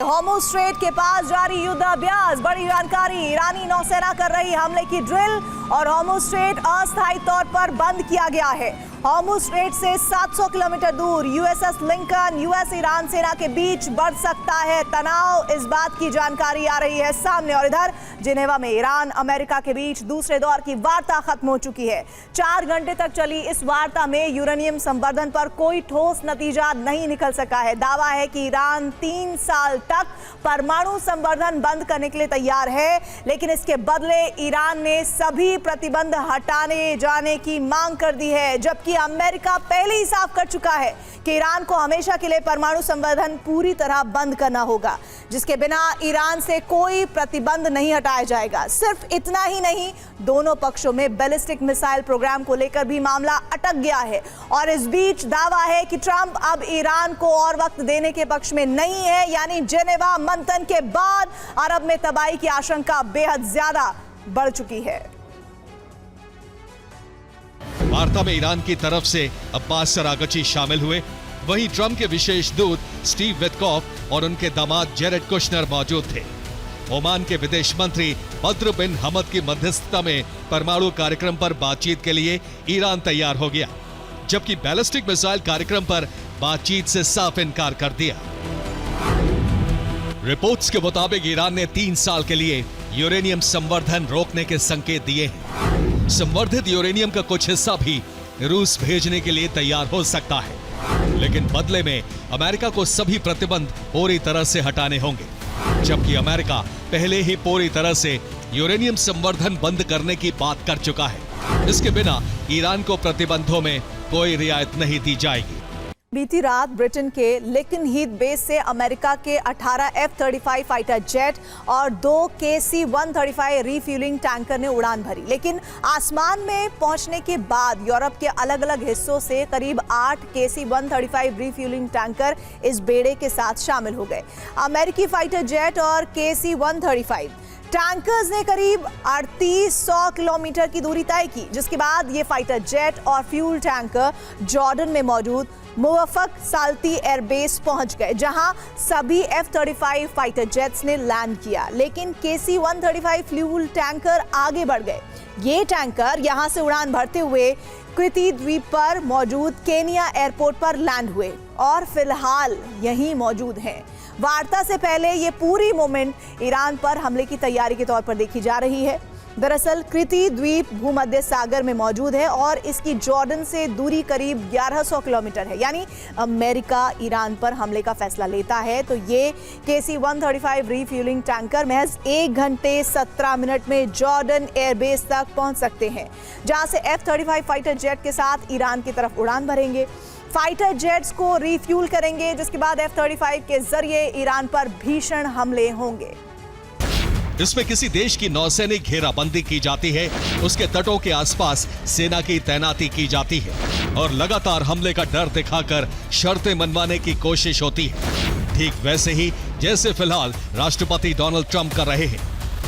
Hormuz straight के पास जारी युद्ध अभ्यास। बड़ी जानकारी, ईरानी नौसेना कर रही हमले की ड्रिल और हॉर्मुज़ स्ट्रेट अस्थायी तौर पर बंद किया गया है। हॉर्मुज़ स्ट्रेट से 700 किलोमीटर दूर यूएसएस लिंकन यूएस ईरान सेना के बीच बढ़ सकता है तनाव, इस बात की जानकारी आ रही है सामने। और इधर जिनेवा में ईरान अमेरिका के बीच दूसरे दौर की वार्ता खत्म हो चुकी है। 4 घंटे तक चली इस वार्ता में यूरेनियम संवर्धन पर कोई ठोस नतीजा नहीं निकल सका है। दावा है कि ईरान 3 साल तक परमाणु संवर्धन बंद करने के लिए तैयार है, लेकिन इसके बदले ईरान ने सभी प्रतिबंध हटाने जाने की मांग कर दी है, जबकि अमेरिका पहले ही साफ कर चुका है कि ईरान को हमेशा के लिए परमाणु संवर्धन पूरी तरह बंद करना होगा, जिसके बिना ईरान से कोई प्रतिबंध नहीं हटाया जाएगा। सिर्फ इतना ही नहीं, दोनों पक्षों में बैलिस्टिक मिसाइल प्रोग्राम को लेकर भी मामला अटक गया है। और इस बीच दावा है कि ट्रंप अब ईरान को और वक्त देने के पक्ष में नहीं है, यानी जेनेवा मंथन के बाद अरब में तबाही की आशंका बेहद ज्यादा बढ़ चुकी है। वार्ता में ईरान की तरफ से अब्बास अरागची शामिल हुए, वहीं ट्रंप के विशेष दूत स्टीव विटकॉफ और उनके दामाद जेरेड कुशनर मौजूद थे। ओमान के विदेश मंत्री बद्र बिन हमद की मध्यस्थता में परमाणु कार्यक्रम पर बातचीत के लिए ईरान तैयार हो गया, जबकि बैलिस्टिक मिसाइल कार्यक्रम पर बातचीत से साफ इनकार कर दिया। रिपोर्ट्स के मुताबिक ईरान ने 3 साल के लिए यूरेनियम संवर्धन रोकने के संकेत दिए हैं। संवर्धित यूरेनियम का कुछ हिस्सा भी रूस भेजने के लिए तैयार हो सकता है, लेकिन बदले में अमेरिका को सभी प्रतिबंध पूरी तरह से हटाने होंगे, जबकि अमेरिका पहले ही पूरी तरह से यूरेनियम संवर्धन बंद करने की बात कर चुका है। इसके बिना ईरान को प्रतिबंधों में कोई रियायत नहीं दी जाएगी। बीती रात ब्रिटेन के लेकिन-हीथ बेस से अमेरिका के 18 F-35 फाइटर जेट और 2 KC-135 रिफ्यूलिंग टैंकर ने उड़ान भरी, लेकिन आसमान में पहुंचने के बाद यूरोप के अलग अलग हिस्सों से करीब 8 KC-135 रिफ्यूलिंग टैंकर इस बेड़े के साथ शामिल हो गए। अमेरिकी फाइटर जेट और KC-135 टैंकर्स ने करीब 3800 किलोमीटर की दूरी तय की, जिसके बाद ये फाइटर जेट और फ्यूल टैंकर जॉर्डन में मौजूद मुवफ़्फ़क़ साल्ती एयरबेस पहुंच गए, जहां सभी F-35 फाइटर जेट्स ने लैंड किया, लेकिन KC-135 फ्यूल टैंकर आगे बढ़ गए। ये टैंकर यहां से उड़ान भरते हुए क्रिती द्वीप पर मौजूद केनिया एयरपोर्ट पर लैंड हुए और फिलहाल यहीं मौजूद हैं। वार्ता से पहले ये पूरी मूवमेंट ईरान पर हमले की तैयारी के तौर पर देखी जा रही है। दरअसल क्रिती द्वीप भूमध्य सागर में मौजूद है और इसकी जॉर्डन से दूरी करीब 1100 किलोमीटर है, यानी अमेरिका ईरान पर हमले का फैसला लेता है तो ये KC-135 रिफ्यूलिंग टैंकर महज 1 घंटे 17 मिनट में जॉर्डन एयरबेस तक पहुंच सकते हैं, जहां से F-35 फाइटर जेट के साथ ईरान की तरफ उड़ान भरेंगे, फाइटर जेट्स को रिफ्यूल करेंगे, जिसके बाद F-35 के जरिए ईरान पर भीषण हमले होंगे। इसमें किसी देश की नौसैनिक घेराबंदी की जाती है, उसके तटों के आसपास सेना की तैनाती की जाती है और लगातार हमले का डर दिखाकर शर्तें मनवाने की कोशिश होती है, ठीक वैसे ही जैसे फिलहाल राष्ट्रपति डोनाल्ड ट्रंप कर रहे हैं।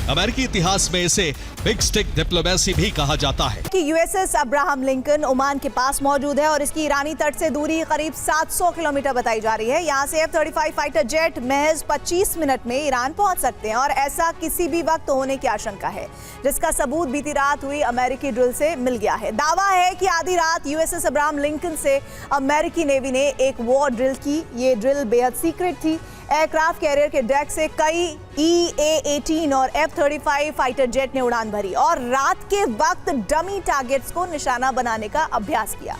अमेरिकी इतिहास में इसे बिग स्टिक डिप्लोमेसी भी कहा जाता है। कि यूएसएस अब्राहम लिंकन ओमान के पास मौजूद है और इसकी ईरानी तट से दूरी करीब 700 किलोमीटर बताई जा रही है। यहाँ से F-35 फाइटर जेट महज 25 मिनट में ईरान पहुंच सकते हैं और ऐसा किसी भी वक्त होने की आशंका है, जिसका सबूत बीती रात हुई अमेरिकी ड्रिल से मिल गया है। दावा है कि आधी रात यूएसएस अब्राहम लिंकन से अमेरिकी नेवी ने एक वॉर ड्रिल की। ये ड्रिल बेहद सीक्रेट थी। एयरक्राफ्ट कैरियर के डेक से कई EA-18 और F-35 फाइटर जेट ने उड़ान भरी और रात के वक्त डमी टारगेट्स को निशाना बनाने का अभ्यास किया।